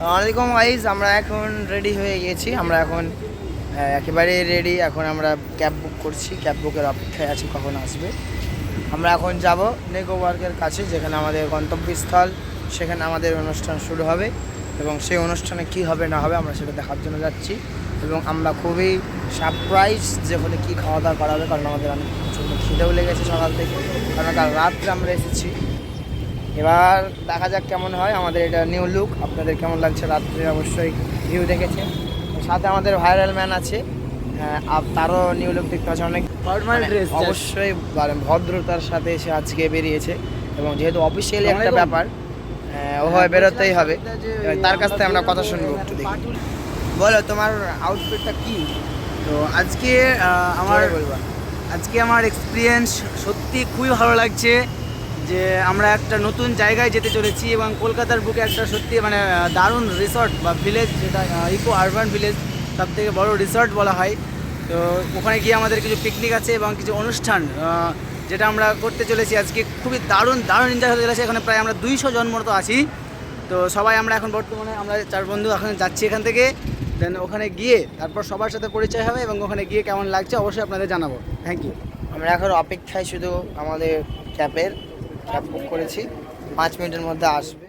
আসসালামাইকুম গাইজ, আমরা এখন রেডি হয়ে গিয়েছি। আমরা এখন একেবারে রেডি। এখন আমরা ক্যাব বুক করছি, ক্যাব বুকের অপেক্ষায় আছি কখন আসবে। আমরা এখন যাব নেগো ওয়ার্কের কাছে, যেখানে আমাদের গন্তব্যস্থল, সেখানে আমাদের অনুষ্ঠান শুরু হবে এবং সেই অনুষ্ঠানে কি হবে না হবে আমরা সেটা দেখার জন্য যাচ্ছি। এবং আমরা খুবই সারপ্রাইজ যে হলে কী খাওয়া দাওয়া করা হবে, কারণ আমাদের অনেক প্রচণ্ড খিদেও লেগেছে সকাল থেকে, কারণ কাল রাত্রে আমরা এসেছি। এবার দেখা যাক কেমন হয় আমাদের এটা নিউ লুক। আপনাদের কেমন লাগছে রাত্রে অবশ্যই ভিউ দেখেছে। সাথে আমাদের ভাইরাল ম্যান আছে, তারও নিউ লুক দেখতে পাচ্ছে। অনেক অবশ্যই ভদ্রতার সাথে সে আজকে বেরিয়েছে এবং যেহেতু অফিসিয়ালি একটা ব্যাপার ওভাবে বেরোতেই হবে। তার কাছ থেকে আমরা কথা শুনবো, একটু দেখি। বলো তোমার আউটফিটটা কি? তো আজকে আমার এক্সপিরিয়েন্স সত্যি খুবই ভালো লাগছে যে আমরা একটা নতুন জায়গায় যেতে চলেছি এবং কলকাতার বুকে একটা সত্যি দারুণ রিসর্ট বা ভিলেজ, যেটা ইকো আরবান ভিলেজ, সবথেকে বড় রিসর্ট বলা হয়। তো ওখানে গিয়ে আমাদের কিছু পিকনিক আছে এবং কিছু অনুষ্ঠান যেটা আমরা করতে চলেছি আজকে। খুবই দারুণ এনজয় হতে চলেছে। এখানে প্রায় আমরা 200 জন মতো আছি। তো সবাই আমরা এখন বর্তমানে আমরা 4 বন্ধু এখন যাচ্ছি এখান থেকে। দেন ওখানে গিয়ে তারপর সবার সাথে পরিচয় হবে এবং ওখানে গিয়ে কেমন লাগছে অবশ্যই আপনাদের জানাবো। Thank you. আমরা এখন অপেক্ষায় শুধু আমাদের ক্যাব বুক করেছি, 5 মিনিটের মধ্যে আসবে।